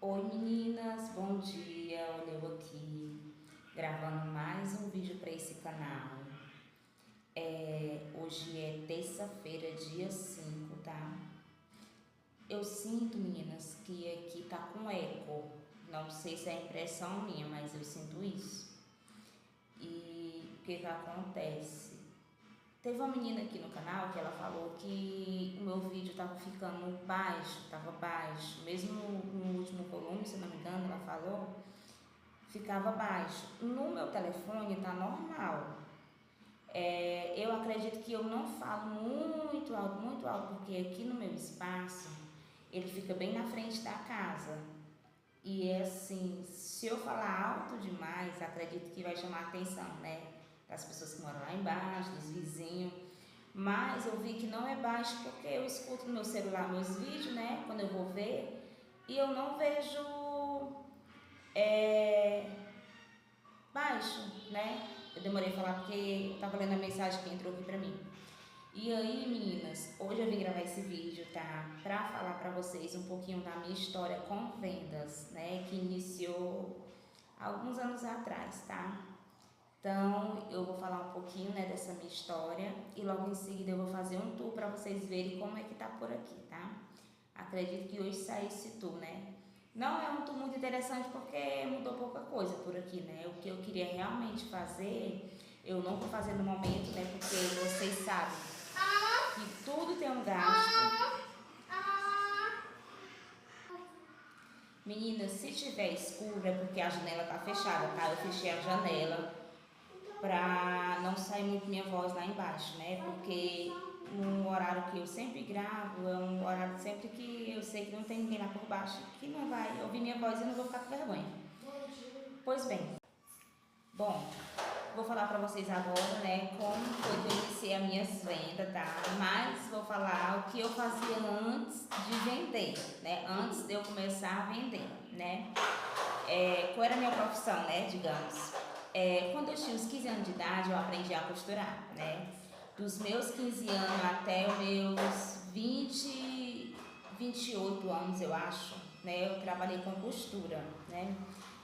Oi meninas, bom dia, olha eu aqui gravando mais um vídeo para esse canal. Hoje é terça-feira, dia 5, tá? Eu sinto, meninas, que aqui tá com eco. Não sei se é impressão minha, mas eu sinto isso. E o que acontece? Teve uma menina aqui no canal que ela falou que o meu vídeo tava ficando baixo, mesmo no último volume, se não me engano, ela falou, ficava baixo. No meu telefone tá normal. Eu acredito que eu não falo muito alto, porque aqui no meu espaço, ele fica bem na frente da casa. E é assim, se eu falar alto demais, acredito que vai chamar a atenção, né? Das pessoas que moram lá embaixo, dos vizinhos. Mas eu vi que não é baixo porque eu escuto no meu celular meus vídeos, né? Quando eu vou ver, e eu não vejo baixo, né? Eu demorei a falar porque eu tava lendo a mensagem que entrou aqui pra mim. E aí, meninas, hoje eu vim gravar esse vídeo, tá? Pra falar pra vocês um pouquinho da minha história com vendas, né? Que iniciou alguns anos atrás, tá? Então, eu vou falar um pouquinho, né, dessa minha história e logo em seguida eu vou fazer um tour para vocês verem como é que tá por aqui, tá? Acredito que hoje sai esse tour, né? Não é um tour muito interessante porque mudou pouca coisa por aqui, né? O que eu queria realmente fazer, eu não vou fazer no momento, né? Porque vocês sabem que tudo tem um gasto. Meninas, se tiver escuro é porque a janela tá fechada, tá? Eu fechei a janela pra não sair muito minha voz lá embaixo, né? Porque no horário que eu sempre gravo, é um horário sempre que eu sei que não tem ninguém lá por baixo, que não vai ouvir minha voz e eu não vou ficar com vergonha. Pois bem, bom, vou falar pra vocês agora, né, como foi que eu iniciei as minhas vendas, tá? Mas vou falar o que eu fazia antes de vender, né? Antes de eu começar a vender, né? Qual era a minha profissão, né, digamos? Quando eu tinha uns 15 anos de idade, eu aprendi a costurar, né? Dos meus 15 anos até os meus 28 anos, eu acho, né? Eu trabalhei com costura, né?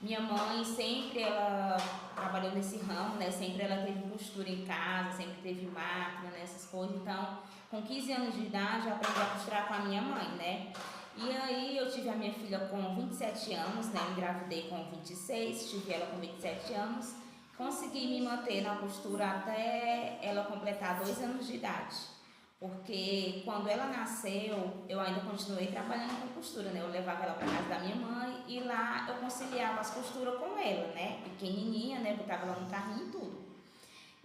Minha mãe sempre, ela trabalhou nesse ramo, né? Sempre ela teve costura em casa, sempre teve máquina, né? Essas coisas. Então, com 15 anos de idade, eu aprendi a costurar com a minha mãe, né? E aí eu tive a minha filha com 27 anos, né? Engravidei com 26, tive ela com 27 anos. Consegui me manter na costura até ela completar 2 anos de idade. Porque quando ela nasceu, eu ainda continuei trabalhando com costura, né? Eu levava ela para casa da minha mãe e lá eu conciliava as costuras com ela, né? Pequenininha, né? Botava ela no carrinho e tudo.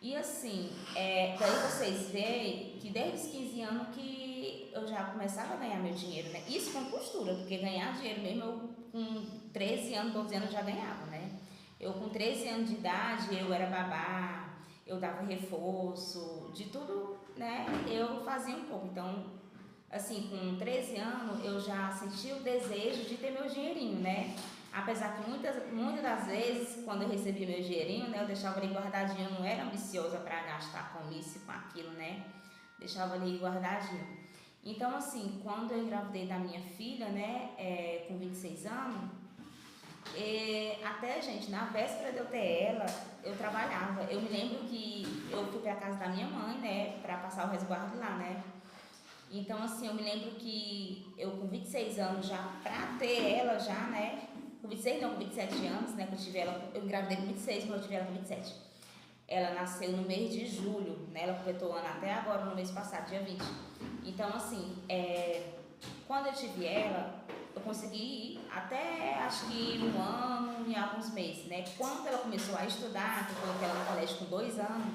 E assim, daí vocês veem que desde os 15 anos que eu já começava a ganhar meu dinheiro, né? Isso com costura, porque ganhar dinheiro mesmo eu com 13 anos, 12 anos já ganhava, né? Eu com 13 anos de idade, eu era babá, eu dava reforço, de tudo, né? Eu fazia um pouco. Então, assim, com 13 anos, eu já sentia o desejo de ter meu dinheirinho, né? Apesar que muitas das vezes, quando eu recebia meu dinheirinho, né, eu deixava ali guardadinho, eu não era ambiciosa para gastar com isso e com aquilo, né? Deixava ali guardadinho. Então, assim, quando eu engravidei da minha filha, né, com 26 anos, até, gente, na véspera de eu ter ela, eu trabalhava. Eu me lembro que eu fui pra casa da minha mãe, né, pra passar o resguardo lá, né? Então, assim, eu me lembro que eu com 26 anos já, pra ter ela já, né? Com 26 não, com 27 anos, né? Que eu tive ela, eu engravidei com 26, mas eu tive ela com 27. Ela nasceu no mês de julho, né? Ela completou o ano até agora, no mês passado, dia 20. Então, assim, quando eu tive ela, eu consegui ir até, acho que 1 ano e alguns meses, né? Quando ela começou a estudar, que eu coloquei ela no colégio com 2 anos,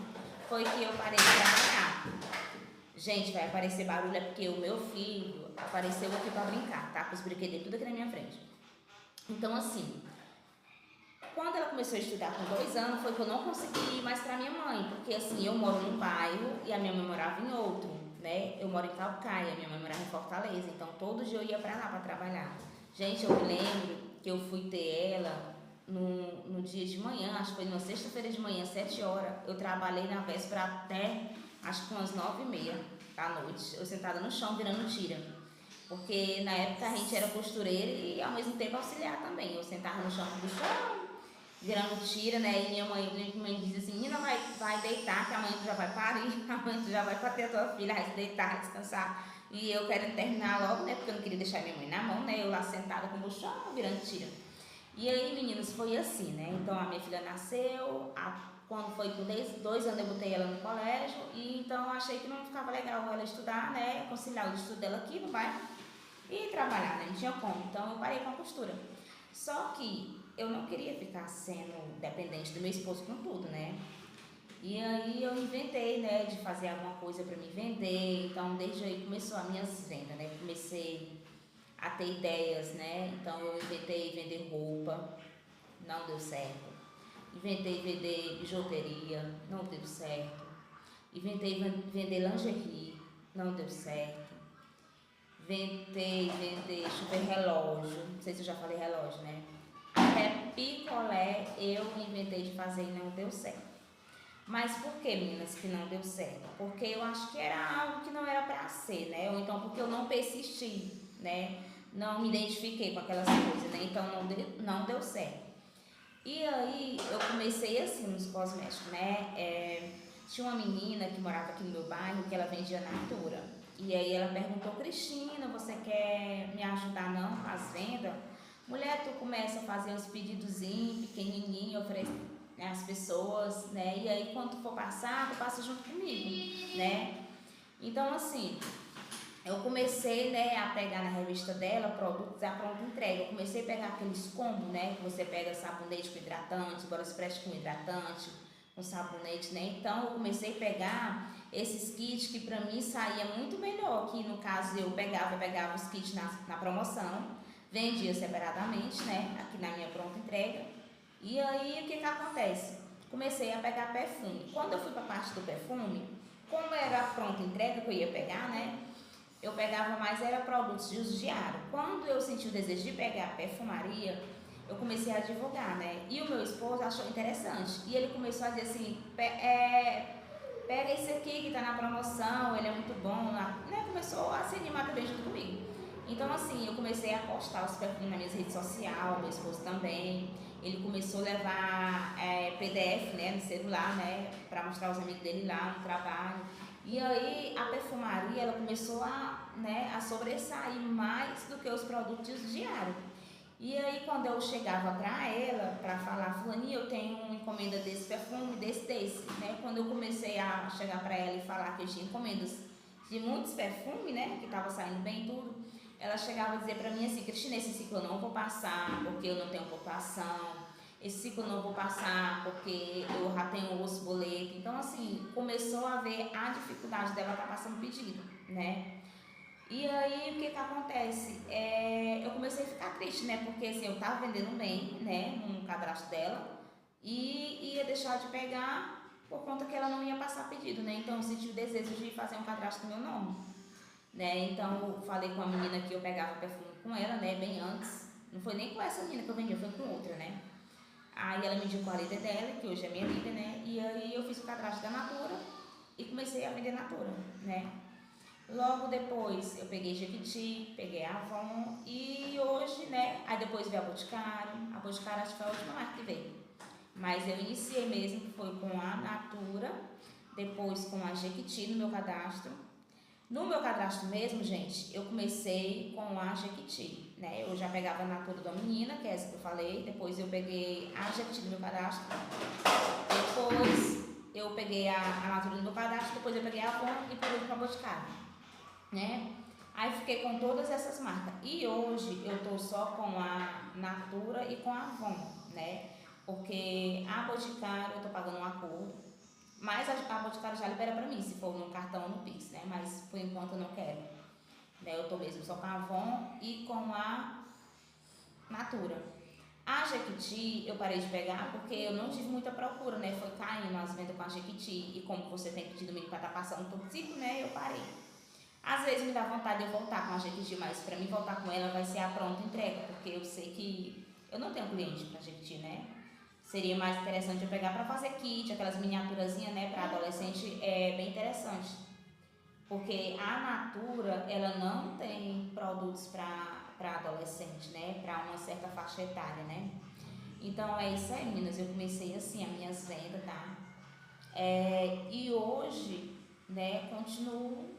foi que eu parei de trabalhar. Gente, vai aparecer barulho é porque o meu filho apareceu aqui pra brincar, tá? Com os brinquedos tudo aqui na minha frente. Então, assim, quando ela começou a estudar com 2 anos, foi que eu não consegui ir mais pra minha mãe, porque assim, eu moro num bairro e a minha mãe morava em outro, né? Eu moro em Calcaia, minha mãe morava em Fortaleza, então todo dia eu ia pra lá pra trabalhar. Gente, eu me lembro que eu fui ter ela no dia de manhã, acho que foi numa sexta-feira de manhã, 7 horas. Eu trabalhei na véspera até, acho que umas 9h30 da noite, eu sentada no chão virando tira. Porque na época a gente era costureira e ao mesmo tempo auxiliar também. Eu sentava no chão do chão, virando tira, né? E minha mãe dizia assim, menina, vai deitar, que amanhã tu já vai parir, amanhã tu já vai ter a tua filha, vai se deitar, descansar. E eu quero terminar logo, né? Porque eu não queria deixar minha mãe na mão, né? Eu lá sentada com o chão, virando tira. E aí, meninas, foi assim, né? Então a minha filha nasceu, quando foi com 2 anos eu botei ela no colégio, e então eu achei que não ficava legal ela estudar, né? Conciliar o estudo dela aqui no bairro e trabalhar, né? Não tinha como. Então eu parei com a costura. Só que eu não queria ficar sendo dependente do meu esposo com tudo, né? E aí eu inventei, né, de fazer alguma coisa para me vender. Então desde aí começou as minhas vendas, né? Comecei a ter ideias, né? Então eu inventei vender roupa, não deu certo. Inventei vender bijuteria, não deu certo. Inventei vender lingerie, não deu certo. Inventei vender super relógio, não sei se eu já falei relógio, né? Até picolé eu inventei de fazer e não deu certo. Mas por que, meninas, que não deu certo? Porque eu acho que era algo que não era para ser, né? Ou então porque eu não persisti, né? Não me identifiquei com aquelas coisas, né? Então não deu certo. E aí eu comecei assim nos cosméticos, né? Tinha uma menina que morava aqui no meu bairro que ela vendia Natura. E aí ela perguntou, Cristina, você quer me ajudar não com as vendas? Mulher, tu começa a fazer uns pedidozinhos pequenininhos, oferece, né, às pessoas, né? E aí quando tu for passar, tu passa junto comigo, né? Então assim, eu comecei, né, a pegar na revista dela produtos à pronta entrega. Eu comecei a pegar aqueles combos, né, que você pega sabonete com hidratante, agora se preste com hidratante, com sabonete, né? Então eu comecei a pegar esses kits que pra mim saía muito melhor, que no caso eu pegava os kits na promoção, vendia separadamente, né, aqui na minha pronta entrega. E aí o que acontece? Comecei a pegar perfume. Quando eu fui para a parte do perfume, como era a pronta entrega que eu ia pegar, né? Eu pegava mais era produtos de uso diário. Quando eu senti o desejo de pegar perfumaria, eu comecei a divulgar, né? E o meu esposo achou interessante. E ele começou a dizer assim, pega esse aqui que está na promoção, ele é muito bom, né? Começou a se animar também junto comigo. Então assim, eu comecei a postar os perfumes nas minhas redes sociais, meu esposo também. Ele começou a levar PDF, né, no celular, né, para mostrar aos amigos dele lá no trabalho. E aí a perfumaria ela começou a sobressair mais do que os produtos diários. E aí quando eu chegava para ela, para falar, Fulaninha, eu tenho uma encomenda desse perfume, desse, né? Quando eu comecei a chegar para ela e falar que eu tinha encomendas de muitos perfumes, né, que estava saindo bem tudo, ela chegava a dizer para mim assim, Cristina, esse ciclo eu não vou passar, porque eu não tenho pontuação. Esse ciclo eu não vou passar porque eu já tenho os boletos. Então, assim, começou a ver a dificuldade dela estar passando pedido, né? E aí, o que acontece? Eu comecei a ficar triste, né? Porque, assim, eu tava vendendo bem, né? No cadastro dela. E ia deixar de pegar por conta que ela não ia passar pedido, né? Então, eu senti o desejo de fazer um cadastro no meu nome, né? Então, eu falei com a menina que eu pegava perfume com ela, né? Bem antes. Não foi nem com essa menina que eu vendia, foi com outra, né? Aí ela me indicou a líder dela, que hoje é minha líder, né? E aí eu fiz o cadastro da Natura e comecei a vender Natura, né? Logo depois eu peguei Jequiti, peguei a Avon e hoje, né? Aí depois veio a Boticário acho que foi a última marca que veio. Mas eu iniciei mesmo, que foi com a Natura, depois com a Jequiti no meu cadastro. No meu cadastro mesmo, gente, eu comecei com a Jequiti, né? Eu já pegava a Natura da menina, que é essa que eu falei, depois eu peguei a Jequiti no meu cadastro, depois eu peguei a Natura no meu cadastro, depois eu peguei a Avon e por último a Boticário, né? Aí fiquei com todas essas marcas. E hoje eu tô só com a Natura e com a Avon, né? Porque a Boticário eu tô pagando um acordo. Mas a Boticário já libera pra mim, se for no cartão ou no Pix, né? Mas por enquanto eu não quero. Né? Eu tô mesmo só com a Avon e com a Natura. A Jequiti eu parei de pegar porque eu não tive muita procura, né? Foi caindo as vendas com a Jequiti e como você tem pedido mínimo pra estar passando todo ciclo, né? Eu parei. Às vezes me dá vontade de eu voltar com a Jequiti, mas pra mim voltar com ela vai ser a pronta entrega, porque eu sei que eu não tenho cliente pra Jequiti, né? Seria mais interessante eu pegar para fazer kit, aquelas miniaturazinhas, né, para adolescente, é bem interessante. Porque a Natura, ela não tem produtos para adolescente, né? Para uma certa faixa etária, né? Então é isso aí, meninas. Eu comecei assim as minhas vendas, tá? E hoje, né, continuo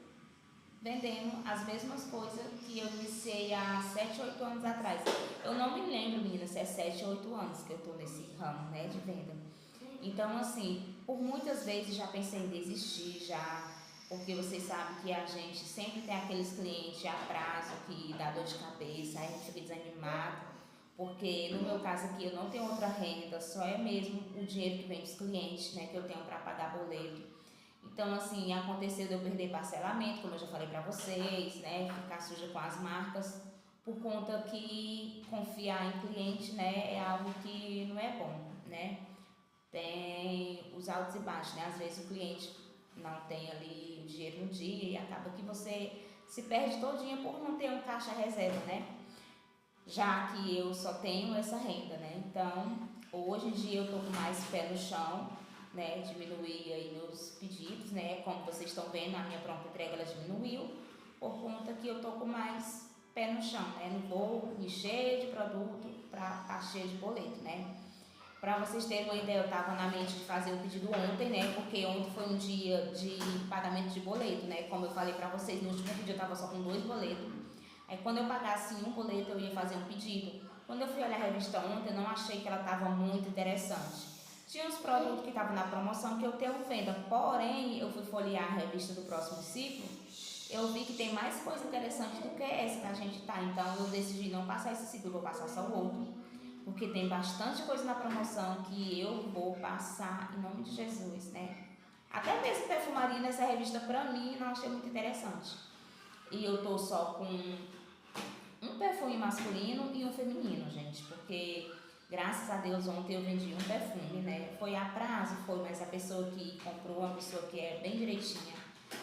vendendo as mesmas coisas que eu iniciei há 7, 8 anos atrás. Eu não me lembro, meninas, se é 7 ou 8 anos que eu tô nesse ramo, né, de venda. Então, assim, por muitas vezes já pensei em desistir, já, porque vocês sabem que a gente sempre tem aqueles clientes a prazo que dá dor de cabeça, aí a gente fica desanimado, porque no meu caso aqui eu não tenho outra renda, só é mesmo o dinheiro que vem dos clientes, né, que eu tenho para pagar boleto. Então, assim, aconteceu de eu perder parcelamento, como eu já falei pra vocês, né? Ficar suja com as marcas, por conta que confiar em cliente, né, é algo que não é bom, né? Tem os altos e baixos, né? Às vezes o cliente não tem ali o dinheiro no dia e acaba que você se perde todinha por não ter um caixa reserva, né? Já que eu só tenho essa renda, né? Então, hoje em dia eu tô com mais pé no chão, né? Diminuí aí meus pedidos, né? Como vocês estão vendo, a minha pronta entrega ela diminuiu, por conta que eu tô com mais pé no chão, né? Não vou me encher de produto para estar cheio de boleto, né? Para vocês terem uma ideia, eu estava na mente de fazer o pedido ontem, né? Porque ontem foi um dia de pagamento de boleto, né? Como eu falei para vocês, no último vídeo eu estava só com 2 boletos. Aí quando eu pagasse um boleto, eu ia fazer um pedido. Quando eu fui olhar a revista ontem, eu não achei que ela estava muito interessante. Tinha uns produtos que estavam na promoção que eu tenho venda, porém, eu fui folhear a revista do próximo ciclo, eu vi que tem mais coisa interessante do que essa que a gente tá. Então eu decidi não passar esse ciclo, eu vou passar só o outro. Porque tem bastante coisa na promoção que eu vou passar em nome de Jesus, né? Até mesmo perfumaria nessa revista pra mim, não achei muito interessante. E eu tô só com um perfume masculino e um feminino, gente, porque graças a Deus ontem eu vendi um perfume, né? Foi a prazo, foi, mas a pessoa que comprou, uma pessoa que é bem direitinha,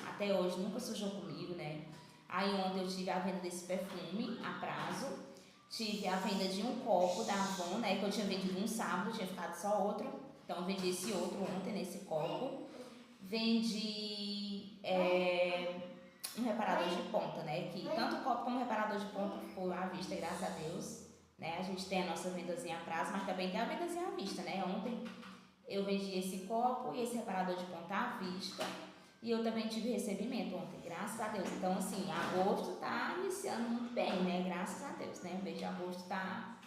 até hoje nunca sujou comigo, né? Aí ontem eu tive a venda desse perfume a prazo, tive a venda de um copo da Avon, né? Que eu tinha vendido um sábado, tinha ficado só outro, então eu vendi esse outro ontem nesse copo. Vendi um reparador de ponta, né? Que tanto o copo como o reparador de ponta ficou à vista, graças a Deus. Né? A gente tem a nossa vendazinha a prazo, mas também tem a vendazinha à vista, né? Ontem eu vendi esse copo e esse reparador de ponta à vista. E eu também tive recebimento ontem, graças a Deus. Então, assim, agosto tá iniciando muito bem, né? Graças a Deus, né? O mês de agosto tá,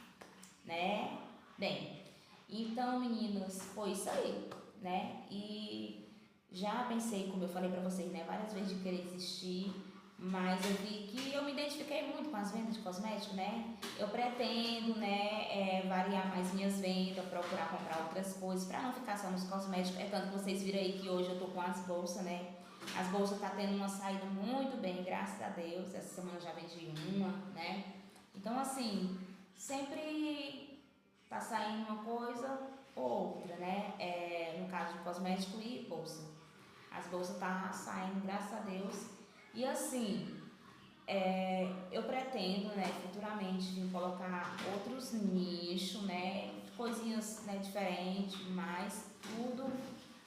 né? Bem. Então, meninas, foi isso aí, né? E já pensei, como eu falei pra vocês, né, várias vezes de querer desistir, mas eu vi que eu me identifiquei muito com as vendas de cosméticos, né? Eu pretendo, né, variar mais minhas vendas, procurar comprar outras coisas, pra não ficar só nos cosméticos. É tanto que vocês viram aí que hoje eu tô com as bolsas, né? As bolsas tá tendo uma saída muito bem, graças a Deus. Essa semana eu já vendi uma, né? Então, assim, sempre tá saindo uma coisa ou outra, né? No caso de cosmético e bolsa. As bolsas tá saindo, graças a Deus. E assim, eu pretendo, né, futuramente vir colocar outros nichos, né, coisinhas, né, diferentes, mas tudo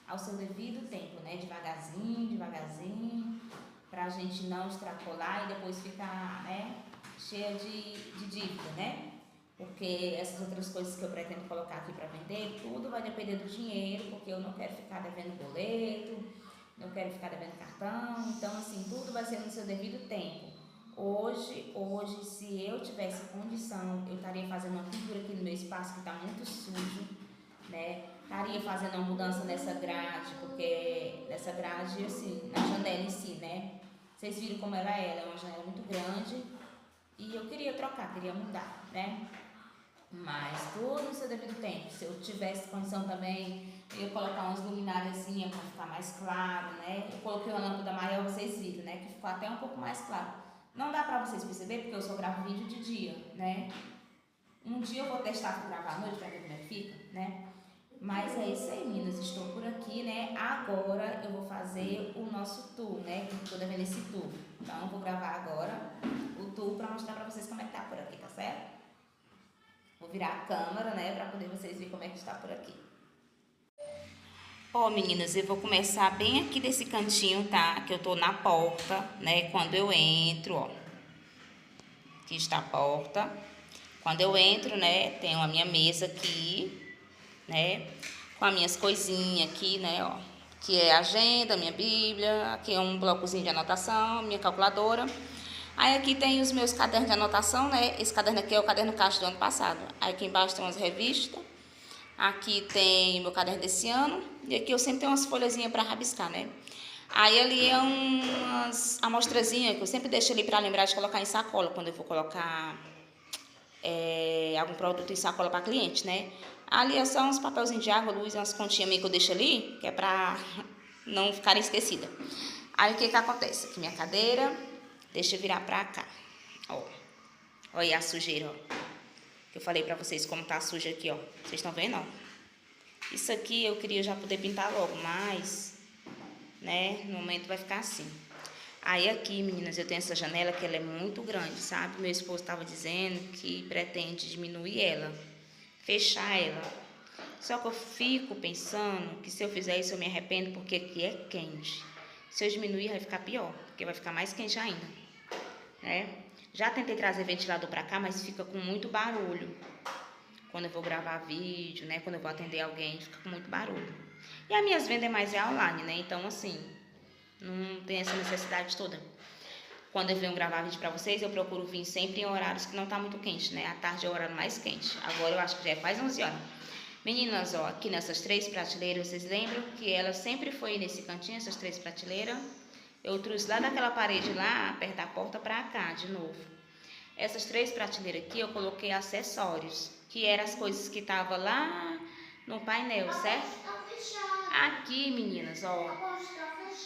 ao seu devido tempo, né, devagarzinho, devagarzinho, pra gente não extrapolar e depois ficar, né, cheia de dívida, né? Porque essas outras coisas que eu pretendo colocar aqui para vender, tudo vai depender do dinheiro, porque eu não quero ficar devendo boleto, não quero ficar devendo cartão, então assim, tudo vai ser no seu devido tempo. Hoje, se eu tivesse condição, eu estaria fazendo uma pintura aqui no meu espaço que está muito sujo, né? Estaria fazendo uma mudança nessa grade, porque nessa grade, assim, na janela em si, né? Vocês viram como ela é uma janela muito grande e eu queria trocar, queria mudar, né? Mas tudo no seu devido tempo. Se eu tivesse condição também, eu ia colocar umas lumináriazinhas para ficar mais claro, né? Eu coloquei uma lâmpada maior, vocês viram, né? Que ficou até um pouco mais claro. Não dá pra vocês perceberem porque eu só gravo vídeo de dia, né? Um dia eu vou testar para gravar à noite para ver como é que fica, né? Mas é isso aí, meninas. Estou por aqui, né? Agora eu vou fazer o nosso tour, né? Que estou devendo esse tour. Então eu vou gravar agora o tour para mostrar para vocês como é que tá por aqui, tá certo? Vou virar a câmera, né, para poder vocês verem como é que está por aqui. Ó, meninas, eu vou começar bem aqui desse cantinho, tá? Que eu tô na porta, né? Quando eu entro, ó. Aqui está a porta. Quando eu entro, né? Tenho a minha mesa aqui, né? Com as minhas coisinhas aqui, né? Ó. Que é a agenda, minha bíblia. Aqui é um blocozinho de anotação, minha calculadora. Aí aqui tem os meus cadernos de anotação, né? Esse caderno aqui é o caderno caixa do ano passado. Aí aqui embaixo tem umas revistas. Aqui tem meu caderno desse ano. E aqui eu sempre tenho umas folhazinhas para rabiscar, né? Aí ali é umas amostrazinhas que eu sempre deixo ali para lembrar de colocar em sacola, quando eu vou colocar algum produto em sacola para cliente, né? Ali é só uns papelzinhos de água, luz, umas continhas meio que eu deixo ali, que é para não ficarem esquecidas. Aí o que que acontece? Aqui minha cadeira, deixa eu virar para cá. Ó, olha aí a sujeira, ó. Eu falei pra vocês como tá suja aqui, ó. Vocês estão vendo, ó? Isso aqui eu queria já poder pintar logo, mas, né, no momento vai ficar assim. Aí aqui, meninas, eu tenho essa janela que ela é muito grande, sabe? Meu esposo estava dizendo que pretende diminuir ela, fechar ela. Só que eu fico pensando que se eu fizer isso eu me arrependo, porque aqui é quente. Se eu diminuir vai ficar pior, porque vai ficar mais quente ainda, né? Já tentei trazer ventilador para cá, mas fica com muito barulho. Quando eu vou gravar vídeo, né? Quando eu vou atender alguém, fica com muito barulho. E as minhas vendas é mais online, né? Então, assim, não tem essa necessidade toda. Quando eu venho gravar vídeo para vocês, eu procuro vir sempre em horários que não tá muito quente, né? À tarde é o horário mais quente. Agora eu acho que já é quase 11 horas. Meninas, ó, aqui nessas 3 prateleiras, vocês lembram que ela sempre foi nesse cantinho, essas 3 prateleiras? Eu trouxe lá daquela parede lá, perto da porta, pra cá, de novo. Essas 3 prateleiras aqui, eu coloquei acessórios, que eram as coisas que estavam lá no painel, certo? Aqui, meninas, ó,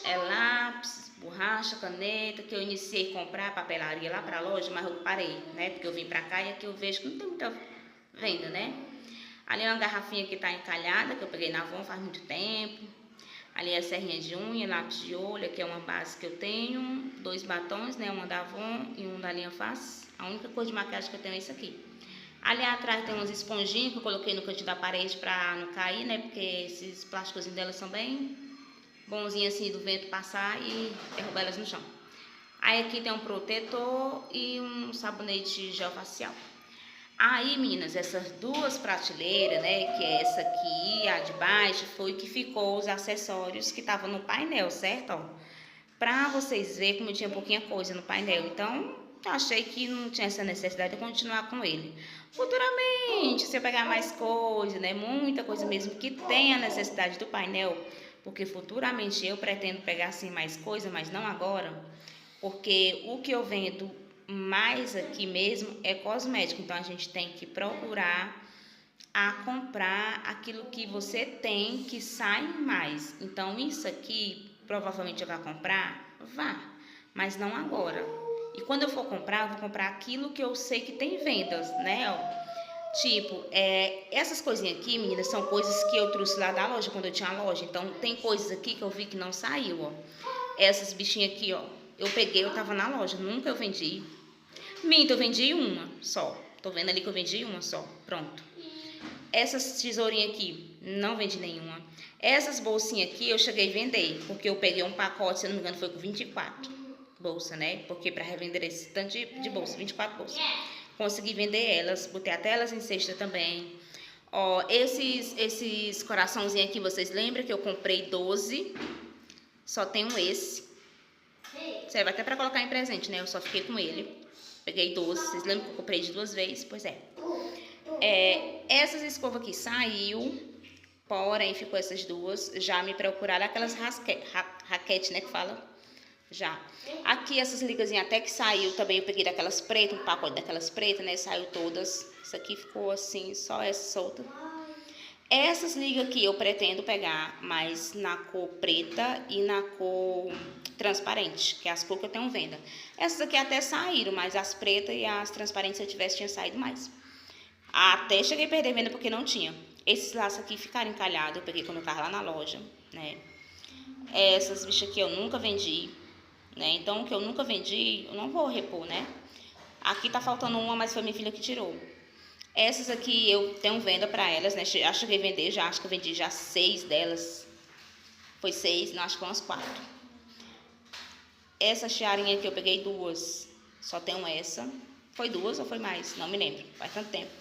é lápis, borracha, caneta, que eu iniciei a comprar papelaria lá pra loja, mas eu parei, né? Porque eu vim pra cá e aqui eu vejo que não tem muita venda, né? Ali é uma garrafinha que tá encalhada, que eu peguei na Avon faz muito tempo. Ali é a serrinha de unha, lápis de olho, que é uma base que eu tenho, 2 batons, né? Uma da Avon e um da linha Face. A única cor de maquiagem que eu tenho é isso aqui. Ali atrás tem umas esponjinhas que eu coloquei no canto da parede pra não cair, né? Porque esses plásticos delas são bem bonzinhos assim do vento passar e derrubar elas no chão. Aí aqui tem um protetor e um sabonete gel facial. Aí, meninas, essas 2 prateleiras, né, que é essa aqui, a de baixo, foi que ficou os acessórios que estavam no painel, certo? Ó, pra vocês verem como tinha pouquinha coisa no painel. Então, eu achei que não tinha essa necessidade de continuar com ele. Futuramente, se eu pegar mais coisa, né, muita coisa mesmo que tenha necessidade do painel, porque futuramente eu pretendo pegar assim mais coisa, mas não agora, porque o que eu vendo mais aqui mesmo é cosmético, então a gente tem que procurar a comprar aquilo que você tem que sai mais. Então isso aqui provavelmente eu vou comprar, mas não agora. E quando eu for comprar, eu vou comprar aquilo que eu sei que tem vendas, né? Ó, tipo, essas coisinhas aqui, meninas, são coisas que eu trouxe lá da loja, quando eu tinha a loja. Então tem coisas aqui que eu vi que não saiu, ó. Essas bichinhas aqui, ó, eu peguei, eu tava na loja, nunca eu vendi. Minto, eu vendi uma só. Tô vendo ali que eu vendi uma só. Pronto. Essas tesourinhas aqui, não vendi nenhuma. Essas bolsinhas aqui, eu cheguei a vender. Porque eu peguei um pacote, se eu não me engano, foi com 24 bolsas, né? Porque para revender esse tanto de bolsa, 24 bolsas. Consegui vender elas, botei até elas em cesta também. Ó, esses coraçãozinhos aqui, vocês lembram que eu comprei 12? Só tenho esse. Serve até para colocar em presente, né? Eu só fiquei com ele. Peguei 12, vocês lembram que eu comprei de 2 vezes? Pois é. Essas escovas aqui saiu, porém ficou essas 2. Já me procuraram aquelas raquete, né, que fala? Já. Aqui essas ligazinhas até que saiu também, eu peguei daquelas pretas, um pacote daquelas pretas, né, saiu todas. Isso aqui ficou assim, só essa solta. Essas ligas aqui eu pretendo pegar, mas na cor preta e na cor transparente, que é as cores que eu tenho venda. Essas aqui até saíram, mas as pretas e as transparentes, se eu tivesse, tinha saído mais. Até cheguei a perder venda porque não tinha. Esses laços aqui ficaram encalhados, eu peguei quando eu tava lá na loja, né? Essas bichas aqui eu nunca vendi, né? Então, o que eu nunca vendi, eu não vou repor, né? Aqui tá faltando uma, mas foi minha filha que tirou. Essas aqui eu tenho venda pra elas, né? Já cheguei a vender, acho que eu vendi já 6 delas. Foi 6, não, acho que foi umas 4. Essa tiarinha aqui eu peguei 2, só tenho essa. Foi 2 ou foi mais? Não me lembro, faz tanto tempo.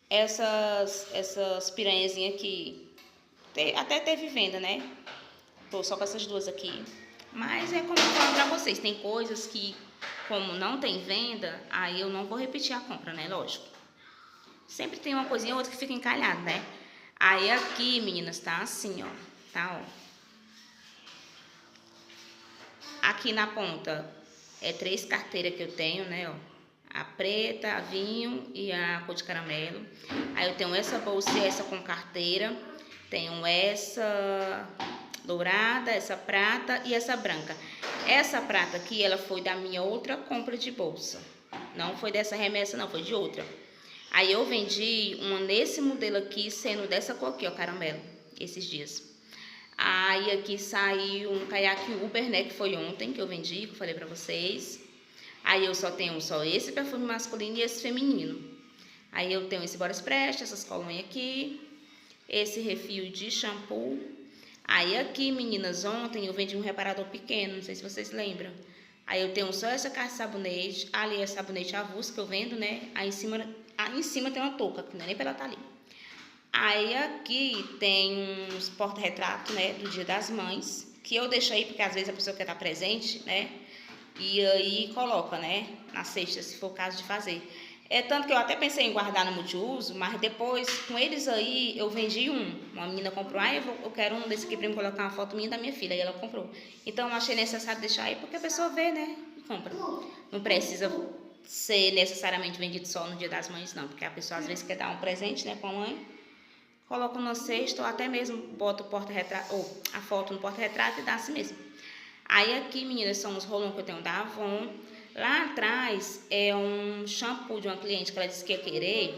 Essas piranhazinhas aqui, até teve venda, né? Tô só com essas 2 aqui. Mas é como eu falo pra vocês, tem coisas que, como não tem venda, aí eu não vou repetir a compra, né? Lógico. Sempre tem uma coisinha ou outra que fica encalhada, né? Aí aqui, meninas, tá assim, ó. Tá, ó. Aqui na ponta é 3 carteiras que eu tenho, né, ó. A preta, a vinho e a cor de caramelo. Aí eu tenho essa bolsa e essa com carteira. Tenho essa dourada, essa prata e essa branca. Essa prata aqui, ela foi da minha outra compra de bolsa. Não foi dessa remessa, não, foi de outra. Aí eu vendi uma nesse modelo aqui, sendo dessa cor aqui, ó, caramelo, esses dias. Aí aqui saiu um caiaque Uber, né, que foi ontem que eu vendi, que eu falei pra vocês. Aí eu só tenho esse perfume masculino e esse feminino. Aí eu tenho esse Body Spray, essas colônias aqui, esse refil de shampoo. Aí aqui, meninas, ontem eu vendi um reparador pequeno, não sei se vocês lembram. Aí eu tenho só essa caixa de sabonete, ali é sabonete avulso que eu vendo, né. Aí em cima tem uma touca, que não é nem pra ela estar ali. Aí aqui tem uns porta-retrato, né, do Dia das Mães, que eu deixo aí porque às vezes a pessoa quer estar presente, né, e aí coloca, né, na cesta, se for o caso de fazer. É tanto que eu até pensei em guardar no multiuso, mas depois, com eles aí, eu vendi um. Uma menina comprou, eu quero um desse aqui pra me colocar uma foto minha da minha filha, e ela comprou. Então eu achei necessário deixar aí, porque a pessoa vê, né, e compra. Não precisa ser necessariamente vendido só no Dia das Mães, não, porque a pessoa às vezes quer dar um presente, né, com a mãe. Coloca no cesto, ou até mesmo bota o porta-retrato, ou a foto no porta-retrato e dá assim mesmo. Aí aqui, meninas, são os rolões que eu tenho da Avon. Lá atrás é um shampoo de uma cliente que ela disse que ia querer,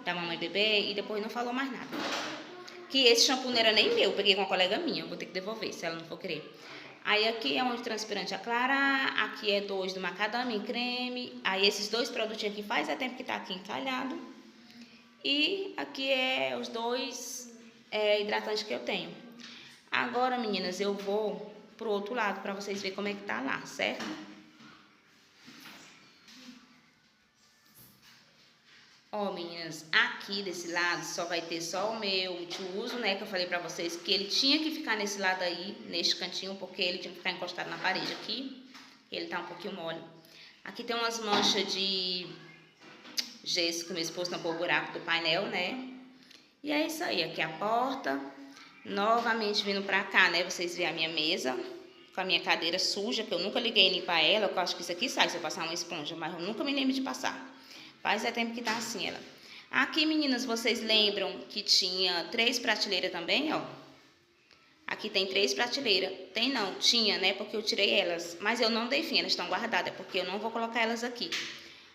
da mamãe e bebê, e depois não falou mais nada. Que esse shampoo não era nem meu, eu peguei com uma colega minha, vou ter que devolver se ela não for querer. Aí aqui é um de transpirante a clarar, aqui é 2 do macadâmia em creme. Aí esses 2 produtinhos aqui faz tempo que tá aqui encalhado. E aqui é os 2 hidratantes que eu tenho. Agora, meninas, eu vou pro outro lado para vocês verem como é que tá lá, certo? Ó, meninas, aqui desse lado só vai ter só o meu multiuso, né? Que eu falei pra vocês que ele tinha que ficar nesse lado aí, neste cantinho, porque ele tinha que ficar encostado na parede aqui. Ele tá um pouquinho mole. Aqui tem umas manchas de gesso que meu esposo tampou o buraco do painel, né? E é isso aí, aqui a porta. Novamente vindo pra cá, né? Vocês veem a minha mesa com a minha cadeira suja, que eu nunca liguei em limpar ela. Eu acho que isso aqui sai se eu passar uma esponja, mas eu nunca me lembro de passar. Faz tempo que tá assim ela. Aqui, meninas, vocês lembram que tinha 3 prateleiras também, ó? Aqui tem 3 prateleiras. Tem não, tinha, né? Porque eu tirei elas. Mas eu não dei fim, elas estão guardadas, porque eu não vou colocar elas aqui.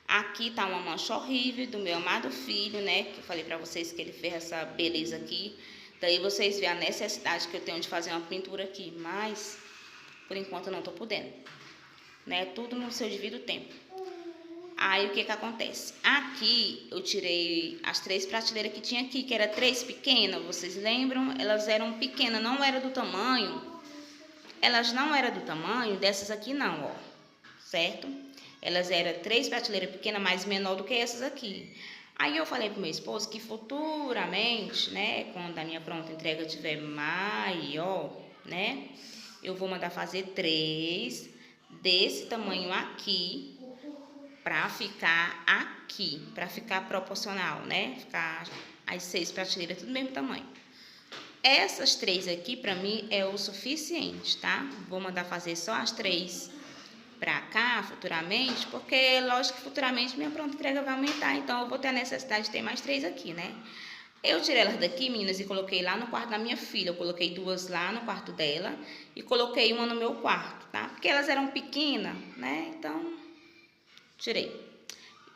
Aqui tá uma mancha horrível do meu amado filho, né? Que eu falei pra vocês que ele fez essa beleza aqui. Daí vocês veem a necessidade que eu tenho de fazer uma pintura aqui. Mas, por enquanto, eu não tô podendo. Né? Tudo no seu devido tempo. Aí, o que que acontece? Aqui, eu tirei as 3 prateleiras que tinha aqui, que era 3 pequenas, vocês lembram? Elas eram pequenas, não era do tamanho. Elas não eram do tamanho dessas aqui não, ó. Certo? Elas eram 3 prateleiras pequenas, mais menor do que essas aqui. Aí, eu falei pro meu esposo que futuramente, né, quando a minha pronta entrega estiver maior, né, eu vou mandar fazer 3 desse tamanho aqui, pra ficar aqui, pra ficar proporcional, né? Ficar as 6 prateleiras tudo do mesmo tamanho. Essas 3 aqui, pra mim, é o suficiente, tá? Vou mandar fazer só as 3 pra cá, futuramente, porque, lógico que futuramente minha pronta entrega vai aumentar, então eu vou ter a necessidade de ter mais 3 aqui, né? Eu tirei elas daqui, meninas, e coloquei lá no quarto da minha filha. Eu coloquei 2 lá no quarto dela e coloquei uma no meu quarto, tá? Porque elas eram pequenas, né? Então, tirei.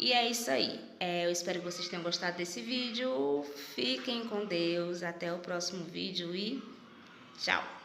E é isso aí. Eu espero que vocês tenham gostado desse vídeo. Fiquem com Deus. Até o próximo vídeo e tchau.